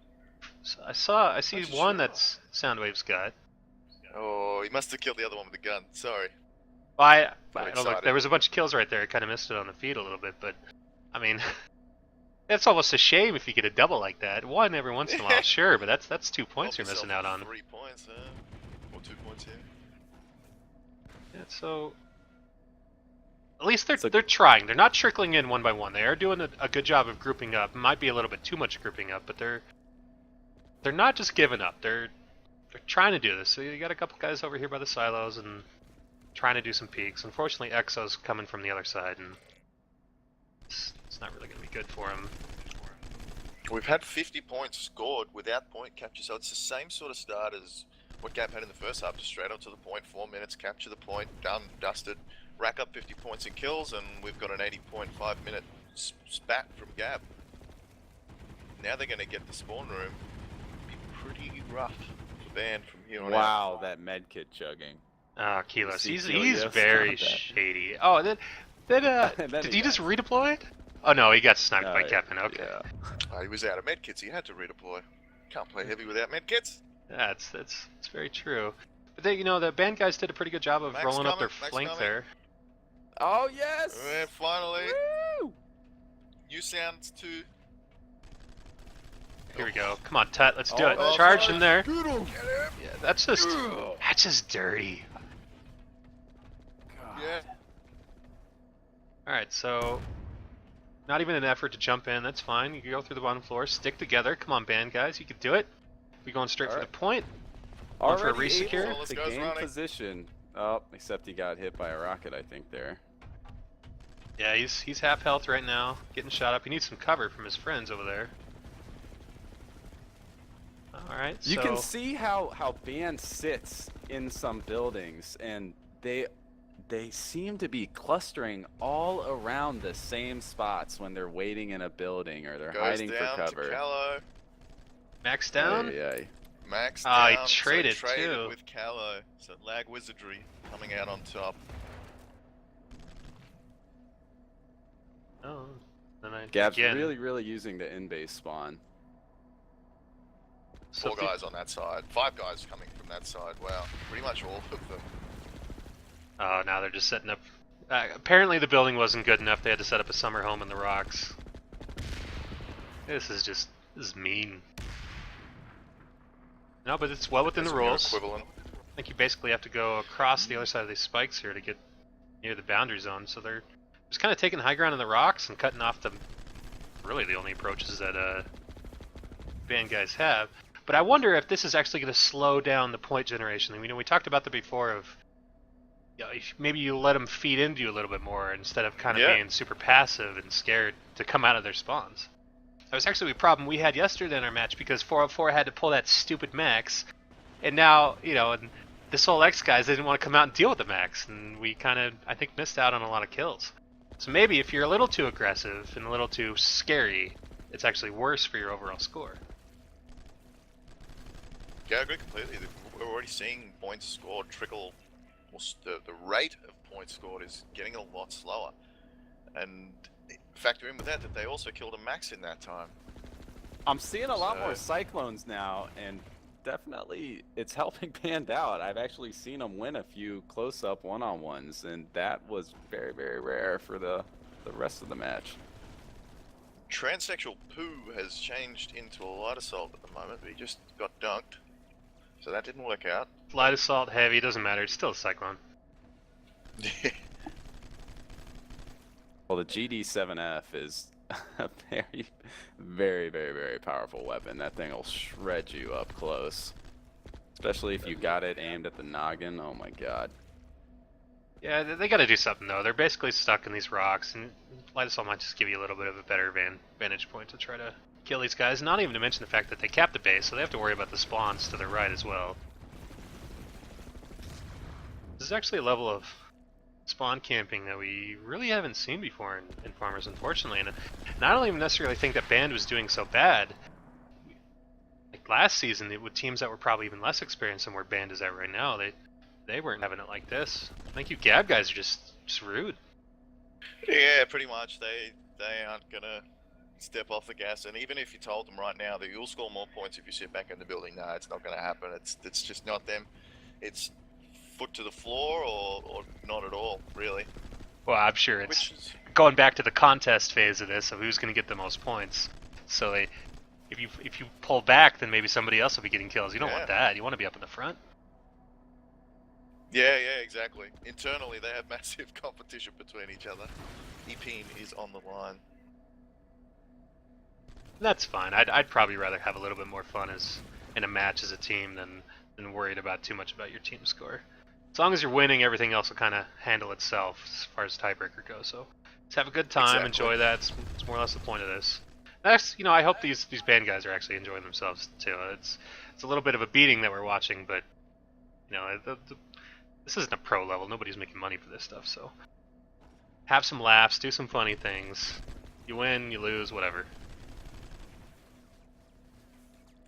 So I see That's a one shot. that's Soundwave's got. Oh, he must have killed the other one with the gun. Sorry. Well, I don't know, excited. there was a bunch of kills right there. I kind of missed it on the feed a little bit, but I mean, it's almost a shame if you get a double like that. One every once in a while, sure, but that's 2 points Help you're missing yourself out with on. 3 points, or 2 points here. Yeah, so at least they're trying. They're not trickling in one by one. They are doing a good job of grouping up. It might be a little bit too much grouping up, but they're not just giving up. They're trying to do this. So you got a couple guys over here by the silos and trying to do some peeks. Unfortunately, Exo's coming from the other side, and it's not really going to be good for him. We've had 50 points scored without point capture, so it's the same sort of start as what GAB had in the first half. Just straight up to the point, 4 minutes, capture the point, done, dusted, rack up 50 points in kills, and we've got an 80.5 minute spat from GAB. Now they're going to get the spawn room. Be pretty rough for Band from here on out. Wow, that medkit chugging. Kilos, You he's see Helios very found that. shady. Oh, then Then did he he just died. redeploy it? Oh no, he got sniped by Yeah, Captain. Okay, Yeah. He was out of medkits, he had to redeploy. Can't play heavy without medkits. that's very true. But they, the band guys did a pretty good job of Max rolling up their coming, Max flank coming. there. Oh yes! And finally, Woo! new sounds too. Here we go. Come on, Tut, let's do it. Oh, Charge nice. in there. Get him! Yeah, that's just dirty. Yeah. Alright, so not even an effort to jump in. That's fine. You can go through the bottom floor. Stick together. Come on, band guys. You can do it. We're going straight for the point. Going for a Already re-secure. able to gain position. Oh, except he got hit by a rocket, I think, there. Yeah, he's half health right now. Getting shot up. He needs some cover from his friends over there. Alright, so... You can see how band sits in some buildings, and they seem to be clustering all around the same spots when they're waiting in a building or they're hiding for cover. To Callow. Max down? Yeah. Max down. down. He traded, so traded too. with Callow. So lag wizardry coming out on top. Oh, then GAB's really using the in-base spawn. So 4 guys on that side. 5 guys coming from that side. Wow, pretty much all of them. Oh, now they're just setting up... apparently the building wasn't good enough. They had to set up a summer home in the rocks. This is mean. No, but it's well within the rules. Equivalent. I think you basically have to go across the other side of these spikes here to get near the boundary zone. So they're just kind of taking high ground in the rocks and cutting off the really the only approaches that band guys have. But I wonder if this is actually going to slow down the point generation. I mean, we talked about that before of maybe you let them feed into you a little bit more instead of kind of being super passive and scared to come out of their spawns. That was actually a problem we had yesterday in our match because 404 had to pull that stupid max, and now, and the Soul X guys didn't want to come out and deal with the max, and we kind of, I think, missed out on a lot of kills. So maybe if you're a little too aggressive and a little too scary, it's actually worse for your overall score. Yeah, I agree completely. We're already seeing points scored trickle. The rate of points scored is getting a lot slower. And factor in with that they also killed a max in that time. I'm seeing a lot more Cyclones now, and definitely it's helping band out. I've actually seen them win a few close-up one-on-ones, and that was very, very rare for the rest of the match. Transsexual Poo has changed into a light assault at the moment, but he just got dunked. So that didn't work out. Light assault, heavy, doesn't matter. It's still a Cyclone. Well, the GD7F is a very, very, very, very powerful weapon. That thing will shred you up close. Especially if you got it aimed at the noggin. Oh my god. Yeah, they got to do something though. They're basically stuck in these rocks, and Light Assault might just give you a little bit of a better vantage point to try to kill these guys. Not even to mention the fact that they capped the base, so they have to worry about the spawns to their right as well. This is actually a level of spawn camping that we really haven't seen before in Farmers, unfortunately. And I don't even necessarily think that Band was doing so bad. Like last season, with teams that were probably even less experienced than where Band is at right now, they weren't having it like this. I think you GAB guys are just rude. Yeah, pretty much. They aren't gonna step off the gas, and even if you told them right now that you'll score more points if you sit back in the building, no, it's not gonna happen. It's just not them. It's foot to the floor or not at all, really. Well, I'm sure it's going back to the contest phase of this, of who's going to get the most points. So if you pull back, then maybe somebody else will be getting kills. You don't want that. You want to be up in the front. Yeah, exactly. Internally, they have massive competition between each other. Epeen is on the line. That's fine. I'd probably rather have a little bit more fun in a match as a team than worried about too much about your team score. As long as you're winning, everything else will kind of handle itself as far as tiebreaker goes. So just have a good time, enjoy that. It's more or less the point of this. Next, I hope these band guys are actually enjoying themselves too. It's a little bit of a beating that we're watching, but this isn't a pro level. Nobody's making money for this stuff. So have some laughs, do some funny things. You win, you lose, whatever.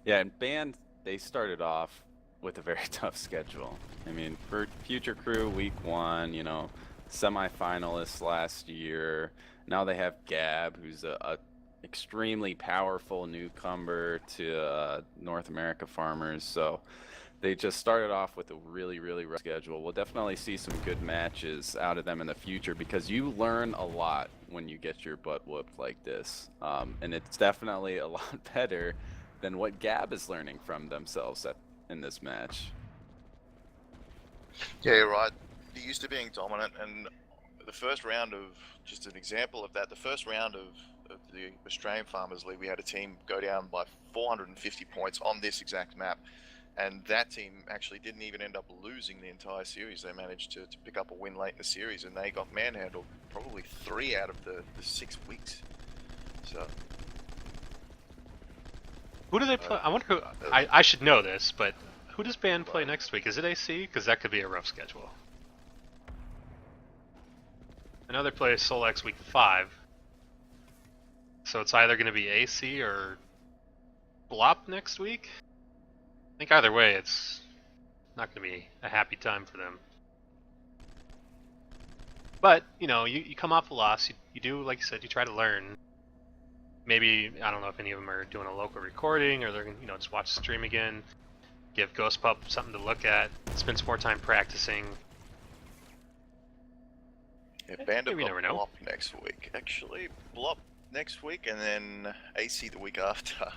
Yeah, and Band, they started off with a very tough schedule. I mean, for Future Crew, week 1, semi-finalists last year. Now they have GAB, who's a extremely powerful newcomer to North America Farmers. So they just started off with a really, really rough schedule. We'll definitely see some good matches out of them in the future because you learn a lot when you get your butt whooped like this. And it's definitely a lot better than what GAB is learning from themselves in this match. Yeah, you're right. They're used to being dominant, and the first round of, just an example of that, the first round of the Australian Farmers League, we had a team go down by 450 points on this exact map. And that team actually didn't even end up losing the entire series. They managed to pick up a win late in the series, and they got manhandled probably 3 out of the 6 weeks. So. Who do they play? I wonder who. I should know this, but who does BAN play next week? Is it AC? Because that could be a rough schedule. I know they play Solex week 5. So it's either going to be AC or Blop next week? I think either way, it's not going to be a happy time for them. But, you know, you come off a loss, you do, like you said, you try to learn. Maybe, I don't know if any of them are doing a local recording, or they're going to, you know, just watch the stream again, give Ghost Pup something to look at, spend some more time practicing. Yeah, Bandit we never know. Blop next week. Actually, Blop next week, and then AC the week after.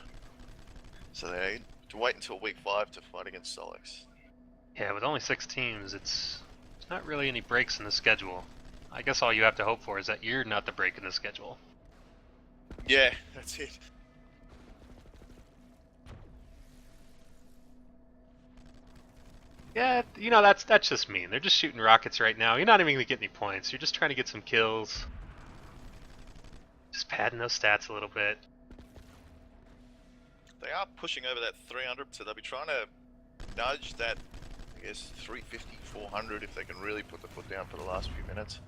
So they have to wait until week 5 to fight against Solex. Yeah, with only 6 teams, there's not really any breaks in the schedule. I guess all you have to hope for is that you're not the break in the schedule. Yeah, that's it. Yeah, you know, that's just mean. They're just shooting rockets right now. You're not even going to get any points. You're just trying to get some kills. Just padding those stats a little bit. They are pushing over that 300, so they'll be trying to nudge that, I guess, 350, 400 if they can really put the foot down for the last few minutes.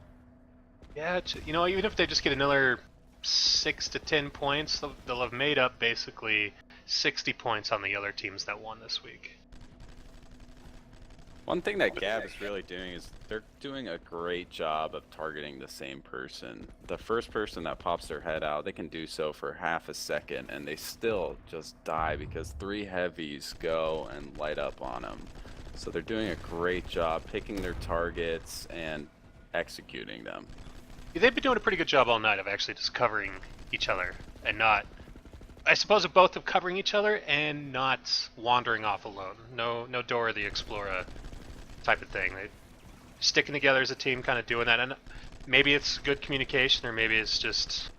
Yeah, you know, even if they just get another 6 to 10 points, they'll have made up basically 60 points on the other teams that won this week. One thing that GAB is really doing is they're doing a great job of targeting the same person. The first person that pops their head out, they can do so for half a second, and they still just die because 3 heavies go and light up on them. So they're doing a great job picking their targets and executing them. They've been doing a pretty good job all night of actually just covering each other and not, I suppose, of both of covering each other and not wandering off alone. No Dora the Explorer type of thing. They're sticking together as a team, kind of doing that, and maybe it's good communication, or maybe it's just,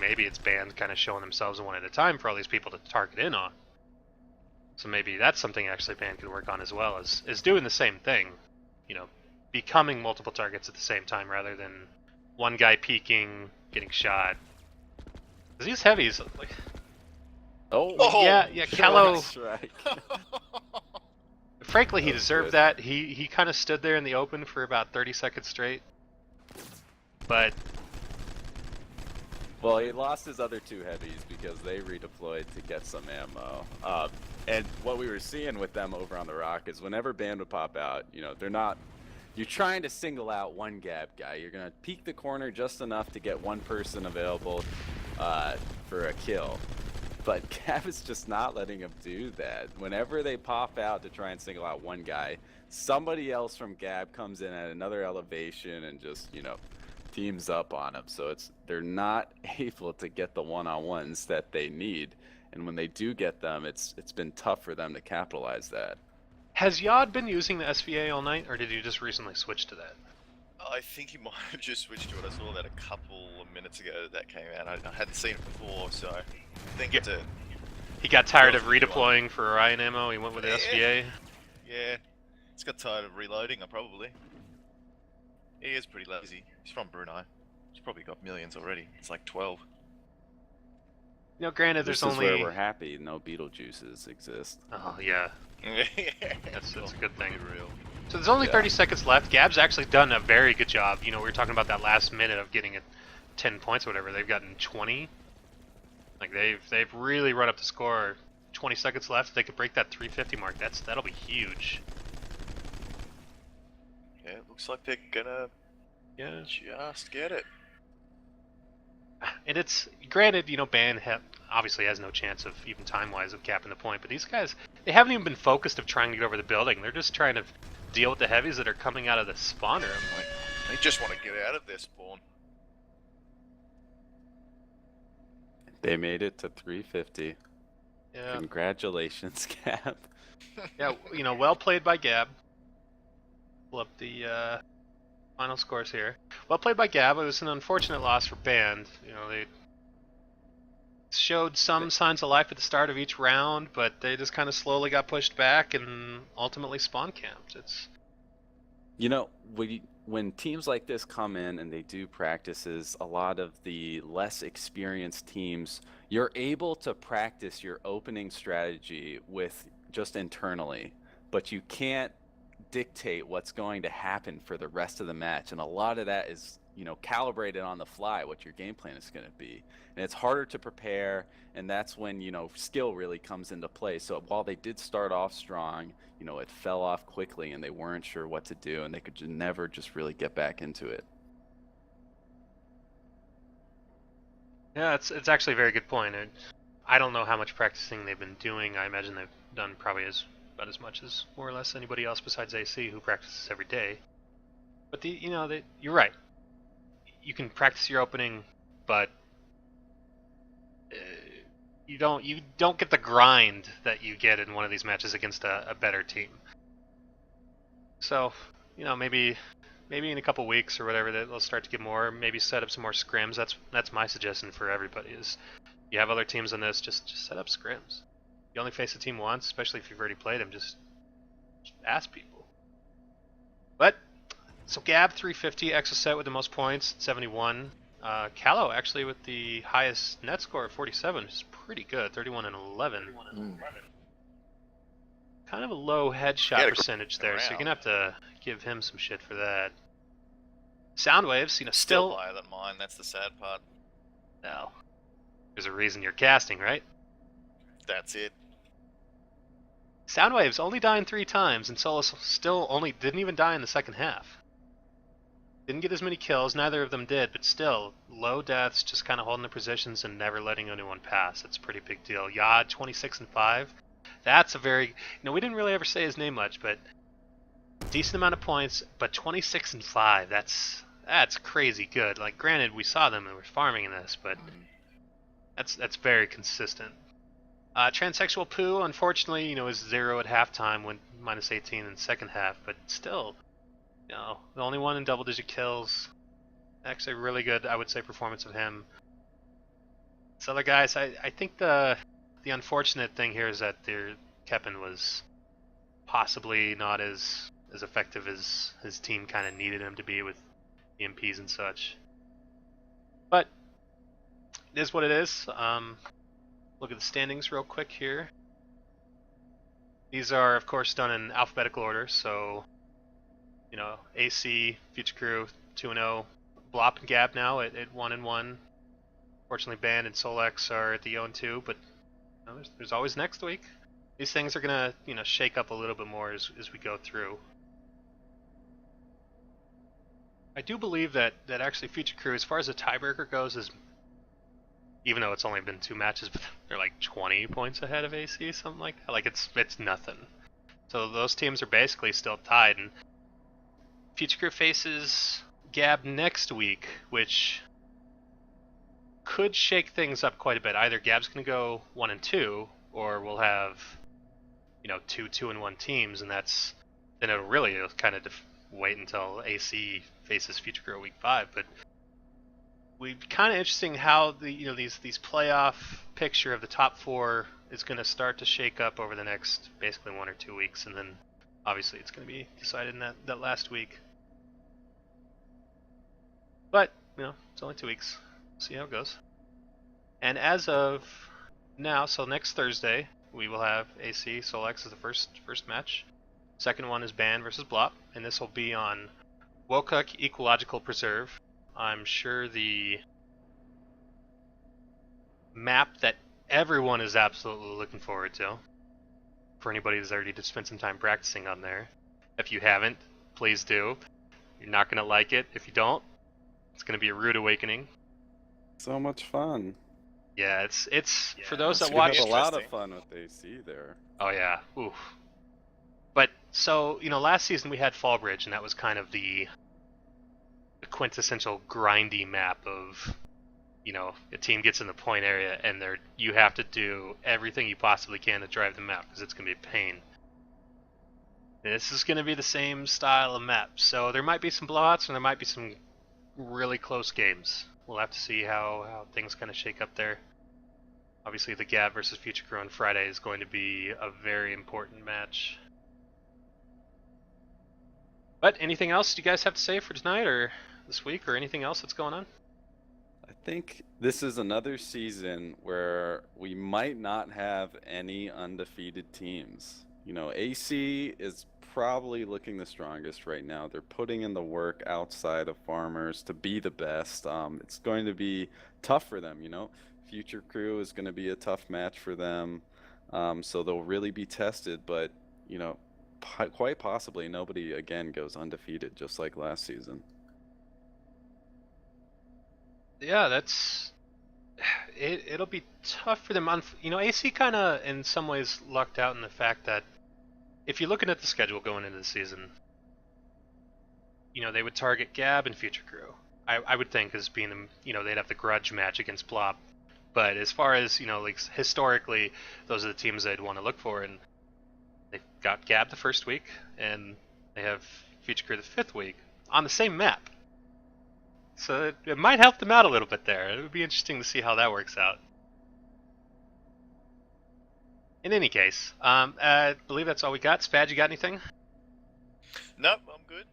maybe it's bands kind of showing themselves one at a time for all these people to target in on. So maybe that's something actually band could work on as well, is doing the same thing, you know, becoming multiple targets at the same time rather than one guy peeking, getting shot. Cause these heavies, like, Oh, yeah, Callow. Strike. Frankly, he That was deserved good. that. He kind of stood there in the open for about 30 seconds straight. But Well, he lost his other 2 heavies because they redeployed to get some ammo. And what we were seeing with them over on the rock is whenever band would pop out, you know, they're not. You're trying to single out one GAB guy. You're gonna peek the corner just enough to get one person available for a kill. But GAB is just not letting them do that. Whenever they pop out to try and single out one guy, somebody else from GAB comes in at another elevation and just, you know, teams up on them. So they're not able to get the one-on-ones that they need. And when they do get them, it's been tough for them to capitalize that. has Yod been using the SVA all night, or did you just recently switch to that? I think he might have just switched to it. I saw that a couple of minutes ago that came out. I hadn't seen it before, so I think it's a... He got tired of redeploying for Orion ammo, he went with the SVA? Yeah, he's got tired of reloading, probably. He is pretty lazy. He's from Brunei. He's probably got millions already. It's like 12. You know, granted, This there's is only... where we're happy no Beetlejuices exist. Oh, yeah. That's a good thing. Real. So there's only Yeah. 30 seconds left. Gab's actually done a very good job. You know, we were talking about that last minute of getting it 10 points or whatever. They've gotten 20. Like, they've really run up the score. 20 seconds left. If they could break that 350 mark, that'll be huge. Yeah, it looks like they're gonna Yeah. just get it. And it's, granted, you know, Ban obviously has no chance of, even time-wise, of capping the point, but these guys, they haven't even been focused of trying to get over the building. They're just trying to deal with the heavies that are coming out of the spawn room. Like, They just want to get out of their spawn. They made it to 350. yeah, Congratulations, GAB. yeah, you know, well played by Gab. Pull up the Final scores here. Well played by GAB. It was an unfortunate loss for B4ND. You know, they showed some signs of life at the start of each round, but they just kind of slowly got pushed back and ultimately spawn camped. It's You know, when teams like this come in and they do practices, a lot of the less experienced teams, you're able to practice your opening strategy with just internally, but you can't dictate what's going to happen for the rest of the match. And a lot of that is, you know, calibrated on the fly what your game plan is going to be. And it's harder to prepare, and that's when, you know, skill really comes into play. So while they did start off strong, you know, it fell off quickly and they weren't sure what to do, and they could never just really get back into it. yeah, it's actually a very good point. I don't know how much practicing they've been doing. I imagine they've done probably about as much as more or less anybody else besides AC who practices every day. But you're right. You can practice your opening, but you don't get the grind that you get in one of these matches against a better team. So, maybe in a couple weeks or whatever they'll start to get more. Maybe set up some more scrims. That's my suggestion for everybody. Is you have other teams on this, just set up scrims. You only face a team once, especially if you've already played them. Just ask people. But so GAB 350, Exocet with the most points, 71. Callow actually with the highest net score of 47, which is pretty good, 31 and 11. Kind of a low headshot percentage there, so you're gonna have to give him some shit for that. Soundwaves, Still higher than mine. That's the sad part. No, there's a reason you're casting, right? That's it. Soundwaves only dying 3 times, and Solus still only didn't even die in the second half. Didn't get as many kills, neither of them did, but still, low deaths, just kind of holding the positions and never letting anyone pass. That's a pretty big deal. Yad, 26 and 5. That's a very, we didn't really ever say his name much, but decent amount of points, but 26 and 5, that's crazy good. Like, granted, we saw them and we're farming in this, but that's very consistent. Transsexual Poo, unfortunately, is 0 at halftime, went minus 18 in the second half, but still, the only one in double-digit kills. Actually, really good, I would say, performance of him. These other guys, I think the unfortunate thing here is that their Keppen was possibly not as effective as his team kind of needed him to be with EMPs and such. But it is what it is. Look at the standings real quick here. These are, of course, done in alphabetical order, so AC, Future Crew, 2-0. Blop and GAB now at 1-1. Fortunately, B4ND and Solex are at the 0-2, but there's always next week. These things are gonna, shake up a little bit more as we go through. I do believe that actually Future Crew, as far as the tiebreaker goes, is, even though it's only been 2 matches, but they're like 20 points ahead of AC, something like that. Like it's nothing. So those teams are basically still tied, and Future Crew faces GAB next week, which could shake things up quite a bit. Either GAB's going to go 1-2, or we'll have, 2 2-1 teams, and then it'll really kind of wait until AC faces Future Crew week 5. But we kind of interesting how the these playoff picture of the top 4 is going to start to shake up over the next basically 1 or 2 weeks, and then obviously it's going to be decided in that last week. But it's only 2 weeks. See how it goes. And as of now, so next Thursday, we will have AC Solex as the first match. Second one is B4ND versus Blop, and this will be on Wokuk Ecological Preserve. I'm sure the map that everyone is absolutely looking forward to, for anybody who's already spent some time practicing on there. If you haven't, please do. You're not going to like it. If you don't, it's going to be a rude awakening. So much fun. Yeah, it's for those that watch. We had a lot of fun with AC there. Oh yeah, oof. But so last season we had Fallbridge, and that was kind of the quintessential grindy map of, a team gets in the point area and you have to do everything you possibly can to drive the map because it's gonna be a pain. This is going to be the same style of map, so there might be some blowouts and there might be some really close games. We'll have to see how things kind of shake up there. Obviously, the GAB versus Future Crew on Friday is going to be a very important match. But anything else you guys have to say for tonight or this week or anything else that's going on? I think this is another season where we might not have any undefeated teams. You know, AC is probably looking the strongest right now. They're putting in the work outside of Farmers to be the best. It's going to be tough for them, you know. Future Crew is going to be a tough match for them. So they'll really be tested, but, you know, quite possibly nobody again goes undefeated just like last season. Yeah, that's it'll be tough for them. You know, AC kind of in some ways lucked out in the fact that if you're looking at the schedule going into the season, you know, they would target Gab and Future Crew. I would think as being them, you know, they'd have the grudge match against Plop. But as far as, you know, like historically, those are the teams they'd want to look for, and they've got Gab the first week, and they have Future Crew the fifth week on the same map. So it might help them out a little bit there. It would be interesting to see how that works out. In any case, I believe that's all we got. Spad, you got anything? Nope, I'm good.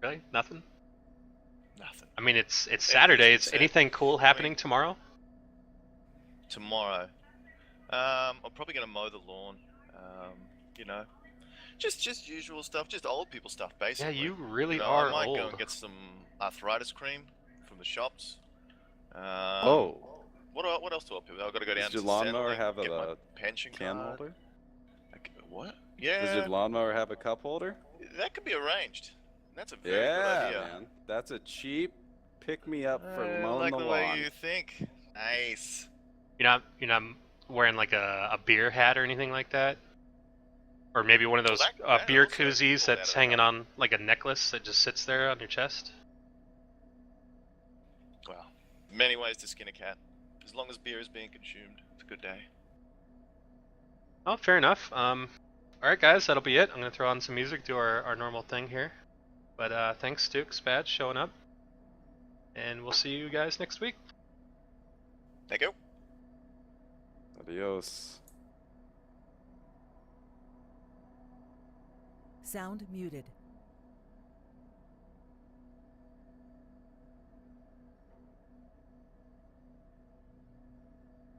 Really? Nothing? Nothing. I mean, it's Saturday. Is set. anything cool happening tomorrow? Tomorrow, I'm probably gonna mow the lawn. You know, just usual stuff, just old people stuff, basically. Yeah, you really You know, are I might old. go and get some arthritis cream from the shops. Oh, What else do I do? I've got to go down does your to lawnmower Centrelink, have get my a pension can card. holder? What? Yeah. Does your lawnmower have a cup holder? That could be arranged. That's a very Yeah, good idea. man. That's a cheap pick-me-up for I mowing like the the lawn. way you think. Nice. You're not wearing like a beer hat or anything like that? Or maybe one of those that beer also koozies pull that's that hanging out. on like a necklace that just sits there on your chest? Well, many ways to skin a cat. As long as beer is being consumed, it's a good day. Oh, fair enough. Alright guys, that'll be it. I'm going to throw on some music, do our normal thing here. But thanks Duke, Spad, showing up. And we'll see you guys next week. Thank you. Adios. Sound muted.